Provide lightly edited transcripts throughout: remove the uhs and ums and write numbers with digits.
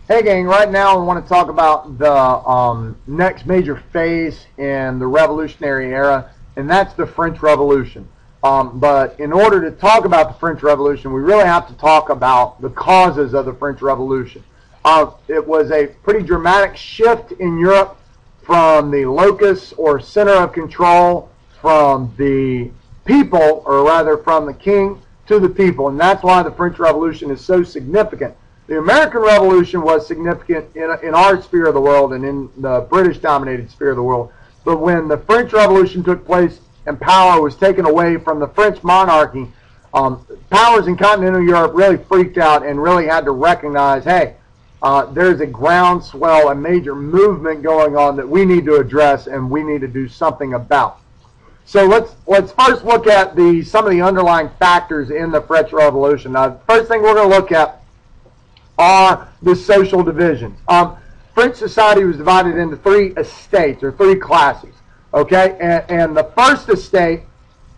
Hey gang, right now I want to talk about the next major phase in the revolutionary era, and that's the French Revolution. But in order to talk about the French Revolution, we really have to talk about the causes of the French Revolution. It was a pretty dramatic shift in Europe from the locus or center of control from the people, or rather from the king to the people, and that's why the French Revolution is so significant. The American Revolution was significant in our sphere of the world and in the British-dominated sphere of the world. But when the French Revolution took place and power was taken away from the French monarchy, powers in continental Europe really freaked out and really had to recognize, hey, there's a groundswell, a major movement going on that we need to address and we need to do something about. So let's first look at some of the underlying factors in the French Revolution. Now, the first thing we're going to look at are the social divisions. French society was divided into three estates, or three classes. Okay, and the first estate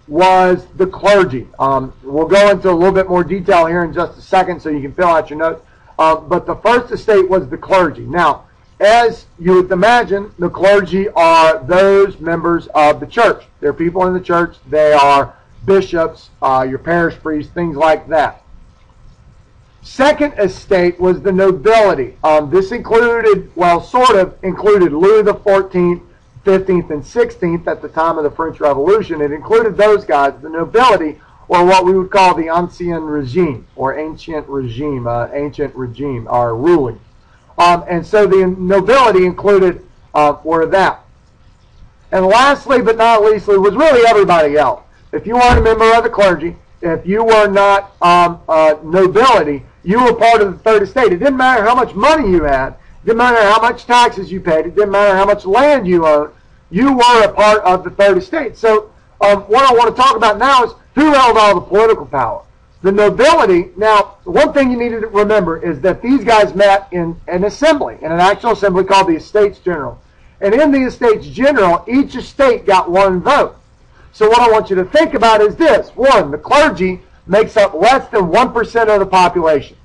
was the clergy. We'll go into a little bit more detail here in just a second so you can fill out your notes. But the first estate was the clergy. Now, as you would imagine, the clergy are those members of the church. They're people in the church. They are bishops, your parish priests, things like that. Second estate was the nobility. This included, well, sort of included Louis XIV, 15th, and 16th at the time of the French Revolution. It included those guys, the nobility, or what we would call the ancien regime, or ancient regime, or ruling. And so the nobility included were that. And lastly, but not leastly, was really everybody else. If you weren't a member of the clergy, if you were not nobility, you were part of the third estate. It didn't matter how much money you had. It didn't matter how much taxes you paid. It didn't matter how much land you owned. You were a part of the third estate. So what I want to talk about now is who held all the political power. The nobility. Now, one thing you need to remember is that these guys met in an assembly, in an actual assembly called the Estates General. And in the Estates General, each estate got one vote. So what I want you to think about is this. One, the clergy makes up less than 1% of the population.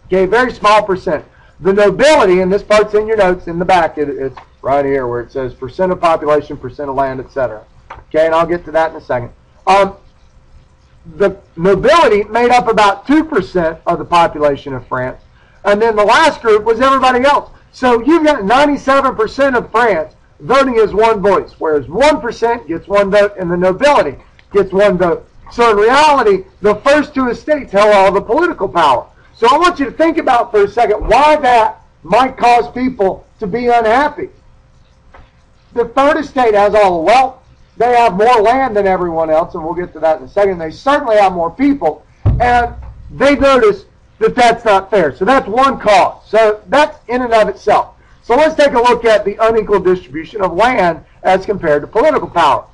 Okay, very small percent. The nobility, and this part's in your notes in the back, it's right here where it says percent of population, percent of land, etc. Okay, and I'll get to that in a second. The nobility made up about 2% of the population of France, and then the last group was everybody else. So you've got 97% of France voting as one voice, whereas 1% gets one vote and the nobility gets one vote. So in reality, the first two estates held all the political power. So I want you to think about for a second why that might cause people to be unhappy. The third estate has all the wealth. They have more land than everyone else, and we'll get to that in a second. They certainly have more people, and they notice that that's not fair. So that's one cause. So that's in and of itself. So let's take a look at the unequal distribution of land as compared to political power.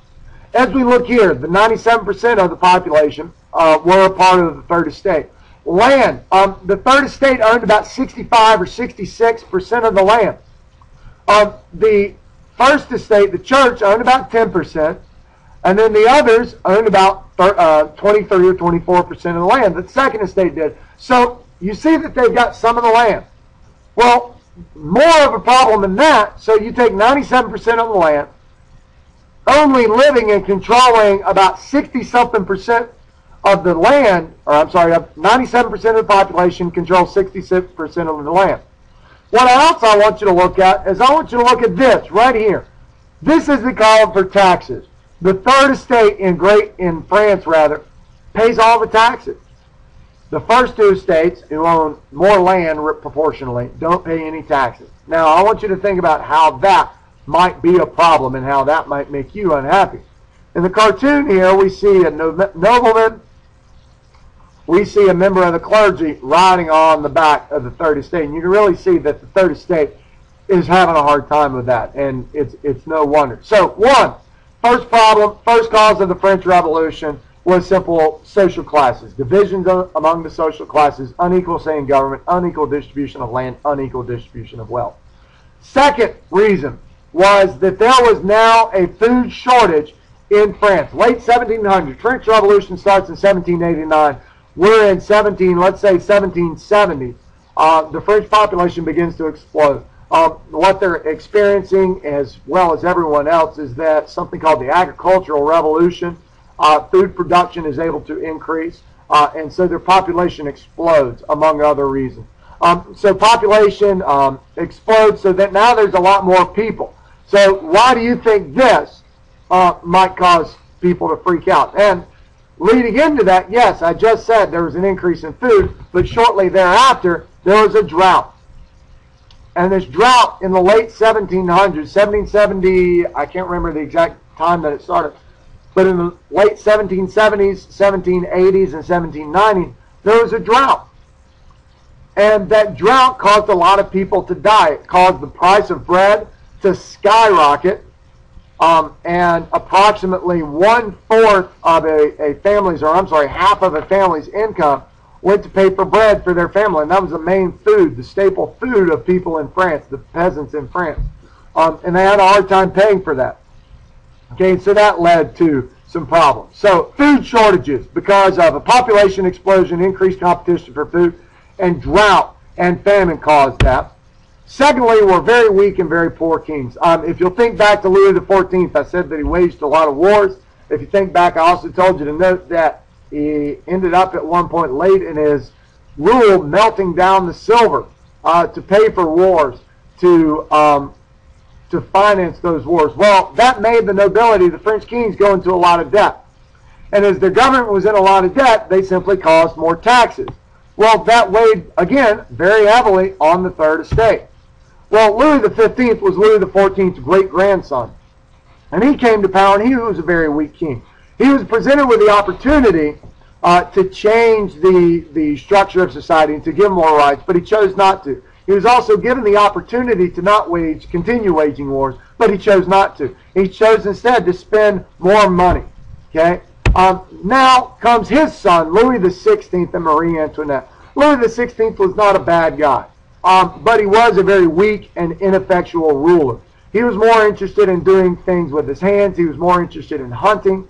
As we look here, the 97% of the population were a part of the third estate. Land, the third estate owned about 65 or 66% of the land. The first estate, the church, owned about 10%, and then the others owned about 23 or 24% of the land. The second estate did. So you see that they've got some of the land. Well, more of a problem than that, so you take 97% of the land, only living and controlling about 60-something% of the land, or I'm sorry, 97% of the population controls 66% of the land. What else I want you to look at is I want you to look at this right here. This is the column for taxes. The third estate in France pays all the taxes. The first two estates, who own more land proportionally, don't pay any taxes. Now I want you to think about how that might be a problem and how that might make you unhappy. In the cartoon here, we see a nobleman, we see a member of the clergy riding on the back of the third estate, and you can really see that the third estate is having a hard time with that, and it's no wonder. So first problem, first cause of the French Revolution was simple social classes, divisions among the social classes, unequal say in government, unequal distribution of land, unequal distribution of wealth. Second reason was that there was now a food shortage in France. Late 1700s. French Revolution starts in 1789. We're in let's say 1770. the French population begins to explode. What they're experiencing, as well as everyone else, is that something called the agricultural revolution. Food production is able to increase, and so their population explodes, among other reasons. So population explodes, so that now there's a lot more people. So why do you think this might cause people to freak out? And leading into that, yes, I just said there was an increase in food, but shortly thereafter, there was a drought. And this drought in the late 1700s, 1770, I can't remember the exact time that it started, but in the late 1770s, 1780s, and 1790s, there was a drought. And that drought caused a lot of people to die. It caused the price of bread to skyrocket, and approximately 1/4 of a family's, or I'm sorry, half of a family's income went to pay for bread for their family, and that was the main food, the staple food of people in France, the peasants in France. And they had a hard time paying for that. Okay, so that led to some problems. So food shortages because of a population explosion, increased competition for food, and drought and famine caused that. Secondly, we're very weak and very poor kings. If you'll think back to Louis XIV, I said that he waged a lot of wars. If you think back, I also told you to note that he ended up at one point late in his rule melting down the silver to pay for wars, to finance those wars. Well, that made the nobility, the French kings, go into a lot of debt. And as their government was in a lot of debt, they simply caused more taxes. Well, that weighed, again, very heavily on the Third Estate. Well, Louis XV was Louis XIV's great-grandson. And he came to power, and he was a very weak king. He was presented with the opportunity to change the structure of society and to give more rights, but he chose not to. He was also given the opportunity to not continue waging wars, but he chose not to. He chose instead to spend more money. Okay. Now comes his son, Louis XVI and Marie Antoinette. Louis XVI was not a bad guy, but he was a very weak and ineffectual ruler. He was more interested in doing things with his hands. He was more interested in hunting.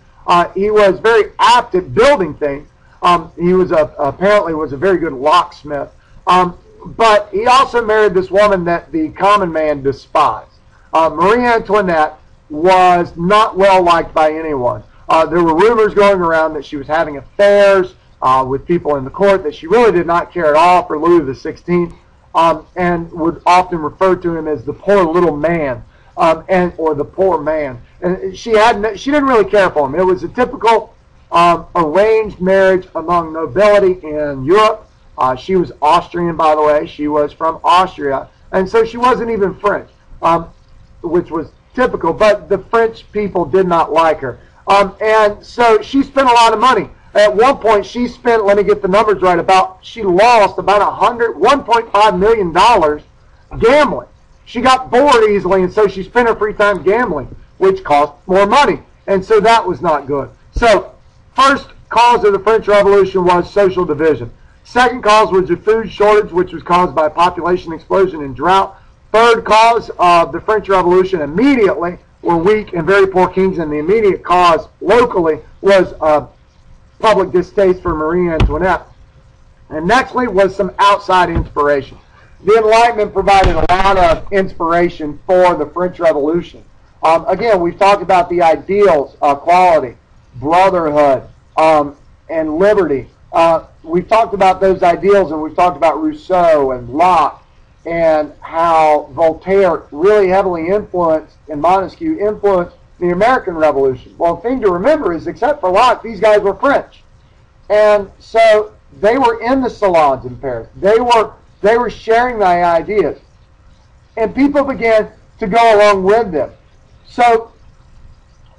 He was very apt at building things. He was apparently was a very good locksmith. But he also married this woman that the common man despised. Marie Antoinette was not well liked by anyone. There were rumors going around that she was having affairs with people in the court, that she really did not care at all for Louis XVI, and would often refer to him as the poor little man, or the poor man. And she didn't really care for him. It was a typical arranged marriage among nobility in Europe. She was Austrian, by the way. She was from Austria, and so she wasn't even French, which was typical. But the French people did not like her, and so she spent a lot of money. At one point, she spent, let me get the numbers right, she lost about $1.5 million gambling. She got bored easily, and so she spent her free time gambling, which cost more money, and so that was not good. So, first cause of the French Revolution was social division. Second cause was the food shortage, which was caused by population explosion and drought. Third cause of the French Revolution immediately were weak and very poor kings, and the immediate cause locally was public distaste for Marie Antoinette. And nextly was some outside inspiration. The Enlightenment provided a lot of inspiration for the French Revolution. Again, we've talked about the ideals, equality, brotherhood, and liberty. We've talked about those ideals, and we've talked about Rousseau and Locke, and how Voltaire really heavily influenced, and Montesquieu influenced the American Revolution. Well, the thing to remember is, except for Locke, these guys were French. And so they were in the salons in Paris. They were sharing the ideas. And people began to go along with them. So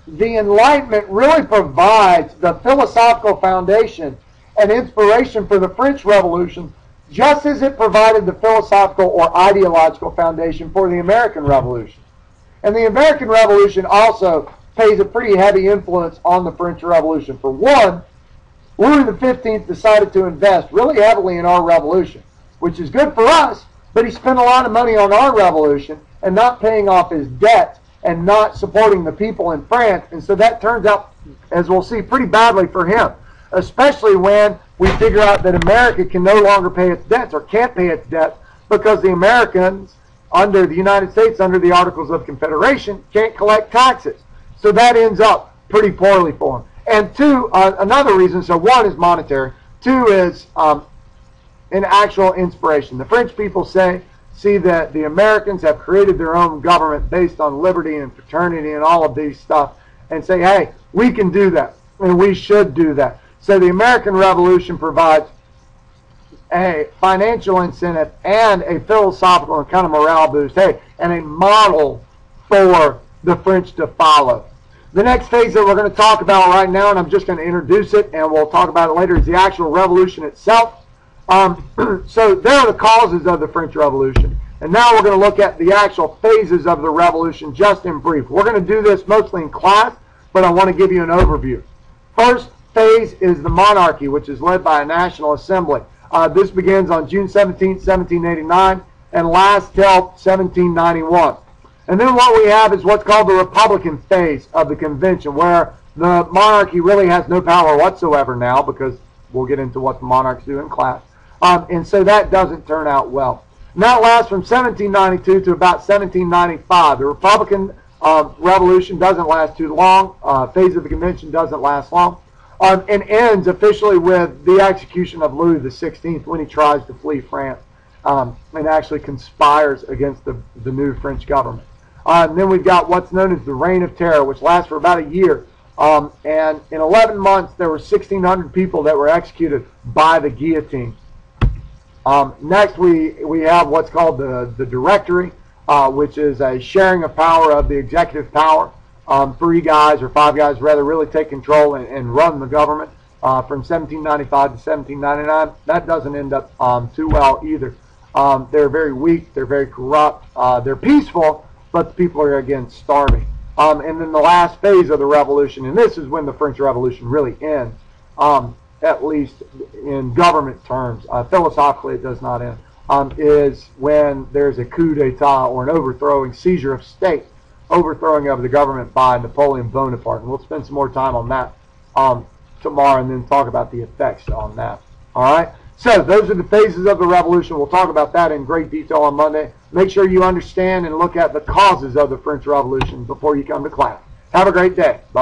the Enlightenment really provides the philosophical foundation and inspiration for the French Revolution, just as it provided the philosophical or ideological foundation for the American Revolution. And the American Revolution also pays a pretty heavy influence on the French Revolution. For one, Louis XV decided to invest really heavily in our revolution, which is good for us, but he spent a lot of money on our revolution and not paying off his debt and not supporting the people in France, and so that turns out, as we'll see, pretty badly for him. especially when we figure out that America can no longer pay its debts or can't pay its debts because the Americans under the United States, under the Articles of Confederation, can't collect taxes. So that ends up pretty poorly for them. And two, another reason, so one is monetary, two is an actual inspiration. The French people see that the Americans have created their own government based on liberty and fraternity and all of these stuff, and say, hey, we can do that, and we should do that. So the American Revolution provides a financial incentive and a philosophical and kind of morale boost, hey, and a model for the French to follow. The next phase that we're going to talk about right now, and I'm just going to introduce it, and we'll talk about it later, is the actual revolution itself. So there are the causes of the French Revolution. And now we're going to look at the actual phases of the revolution just in brief. We're going to do this mostly in class, but I want to give you an overview. First phase is the monarchy, which is led by a national assembly. This begins on June 17, 1789, and lasts till 1791. And then what we have is what's called the Republican phase of the convention, where the monarchy really has no power whatsoever now, because we'll get into what the monarchs do in class. And so that doesn't turn out well. And that lasts from 1792 to about 1795. The Republican Revolution doesn't last too long. Phase of the convention doesn't last long. And ends officially with the execution of Louis XVI when he tries to flee France and actually conspires against the new French government. And then we've got what's known as the Reign of Terror, which lasts for about a year. And in 11 months, there were 1,600 people that were executed by the guillotine. Next, we have what's called the Directory, which is a sharing of power of the executive power. 3 guys or 5 guys rather really take control and run the government from 1795 to 1799. That doesn't end up too well either. They're very weak, they're very corrupt, they're peaceful, but the people are again starving. And then the last phase of the revolution, and this is when the French Revolution really ends, at least in government terms, philosophically it does not end, is when there's a coup d'etat or an overthrowing, seizure of state, overthrowing of the government by Napoleon Bonaparte. And we'll spend some more time on that tomorrow and then talk about the effects on that. All right? So those are the phases of the revolution. We'll talk about that in great detail on Monday. Make sure you understand and look at the causes of the French Revolution before you come to class. Have a great day. Bye-bye.